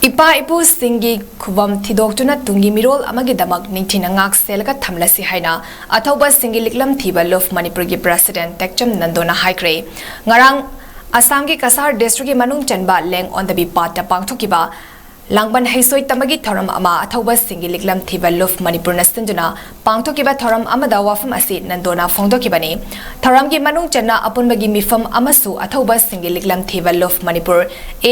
Ipa ipu singi khubam thidokuna tungi mirol amagi damak ningthina ngak selga thamlasi haina athoba singi liklam thiba lof manipur gi president tekcham nandona haikre ngarang Assam gi Kasar district gi manung chanba leng on the bi pat pangthokiba langban haisoi tamagi thoram ama athoba singi liklam thiba lof manipur nasinduna pangthokiba thoram amada wafam asi nandona phongdokibani thoram gi manung channa apunbagi mifam amasu athoba singi liklam thiba lof manipur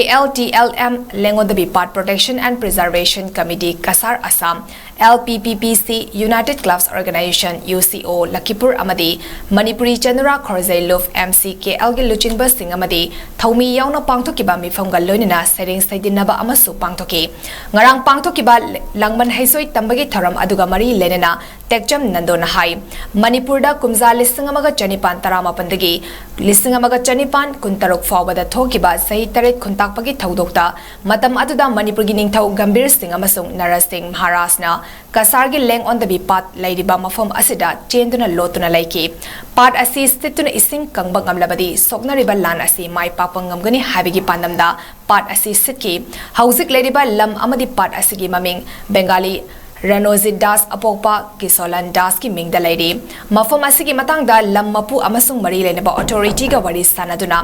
ALTLM leng on the bi pat protection and preservation committee Kasar Assam LPPPC United Clubs Organization UCO Lakipur amadi manipuri chanura khorzai lof MCKL gi luchinba sing amadi thomi yauna pangthokiba mifam ga loinina sering saidinaba amasu pangthoki ngarang pangthokiba langban haisoi tambagi thoram aduga mari lenena tekcham nandona hai manipur da kumza lisingamaga chanipan taramapandagi lisingamaga chanipan kuntarok fawada thokiba sahi taret khuntakpagi thaudokta matam aduda manipur gi ningthau gambir sing amasung narasing maharasna Kasar gi leng on the bi pat lairiba mafam asida chenduna lotuna laiki pat asi stituna ising kangbang amlabadi sokna riba lan asi mai papangam gani habigi pandamda pat asi sitki hauzik lairiba lam amadi pat asigi maming Bengali Ranozit Das Apokpa Kisolan Das ki mingda lairi mafam asigi matangda lam mapu amasung mari lenaba authority ga wari sanaduna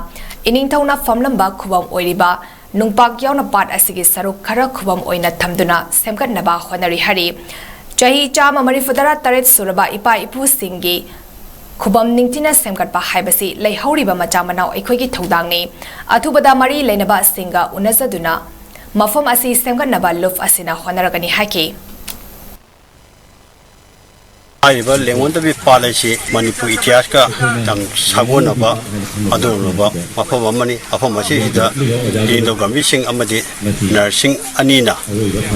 ining thauna famlamba khubam oiriba nungpak yauna pat asigi saruk khara khubam oina thamduna semkat naba khonari hari chahi chama mari fudara taret suraba ipa ipu singi khubam ningtina semkat pa haibasi leihoriba macha manau ekhoi gi thodangni athubada mari leinaba singa unazaduna mafam asi semkat naba luf asina khonaragani haki आइबा Langone तबि policy Manipur इतिहास का तम सागोनबा अदोनबा मफम अमनी अफम असे हिदा इंदो गंबी सिंग अमदि nursing अनीना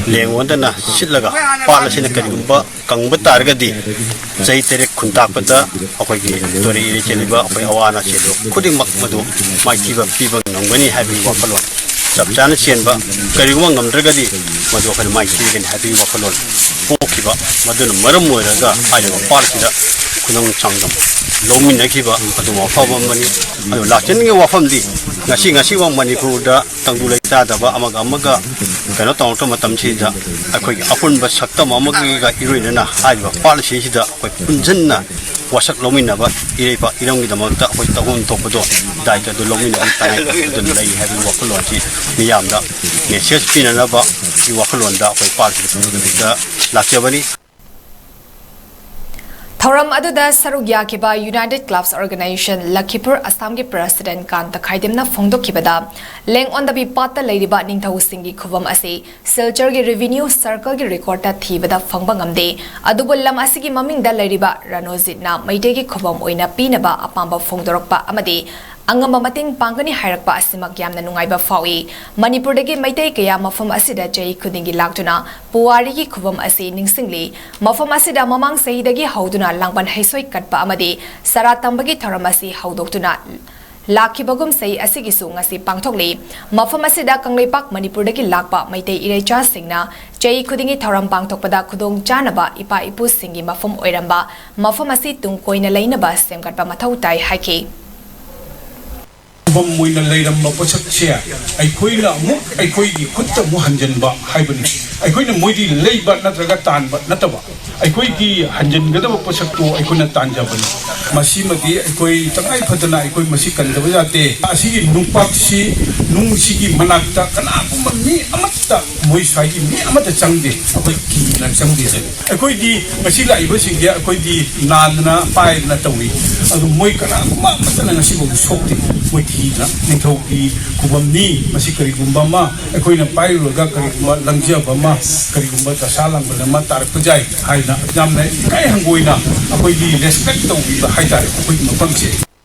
Langone दना सिलगा पालेसीना करिगुबा कंगबा तारगदि जै तेरे खुंतापदा अखोइगी तोरी इरि चलिबा अखोइ अवाना सेदो खुदिमक मदो माइतिबा पिबा नंगनी हाबि वफलो चप चाना चेनबा करिगुबा ngамद्रगदि मदो खन माइतिगनि हाबि वफलो पोखिबा मदुन मरम मोइरगा आइबा पार्टीदा खुनंग चांगम लोमिनखिबा अदुमा फबमनि अदु लाचनगे वफमदि ngasi wa manipurda tangdulai tadaba amaga kano tawto matamsida akhoi apunba sakta mamagi ga iruinana haiba policy sida akhoi punjanna wasak lominaba ireipa irangi damakta akhoi tawon tokdo daita du lomina tai dun lai habi wakolonji miyamda message pinanaba I wakolonda akhoi policy da lachabani Thoram aduda sarugya kiba United Clubs Organization Lakipur Assam gi president Kanta Khaidimna phongdokibada leng on the bi pata leiriba ningthau singi khubam ase silchar gi revenue circle gi record ta thibada phangbangamde adubul lam asigi maming da leiriba Ranozit na maite gi khubam oina pinaba apamba phongdorokpa amade angamba mating pangani hairakpa asimak yamna nungaiba fawi manipur dagi maitai kaya mafam asida chai khudingi laktuna puwari gi khubam ase ningsingli mafam asida mamang sahidagi hauduna langban haisoi katpa amade saratambagi thoramasi haudoktuna lakibagum sei asigisu ngasi pangthokli mafam asida kangleipak manipur dagi lakpa maitai irecha singna chai khudingi thoram pangthokpada khudong chanaba ipa ipu singi mafam oiramba mafam asi tung koina leinaba semgatpa mathau tai haiki Moina leiram ma posak sia ai khoina mu ai khoi gi khutta mu hanjan ba haibani ai khoina moidi leiba natraga tan ba nataba ai khoi gi hanjan ga da posak to ai khoina tan jabani masi mati ai khoi tangai phatana ai khoi masi kan da jate asi gi nungpak si nung si gi manakta kana kuma mi amatta moi sai gi mi amata changde ai ki na changde ai khoi gi masi lai ba sing ya ai khoi gi nanna pai na tawi adu moi kana kuma matana ngasi bo sokti moi na ningthau ki kubam ni masi kari gumba ma akoina pairu ga kari gumba langja bama kari gumba ta salang bana ma tar pujai haina jamna kai hangoina akoi di respect to bi haita akoi mapang che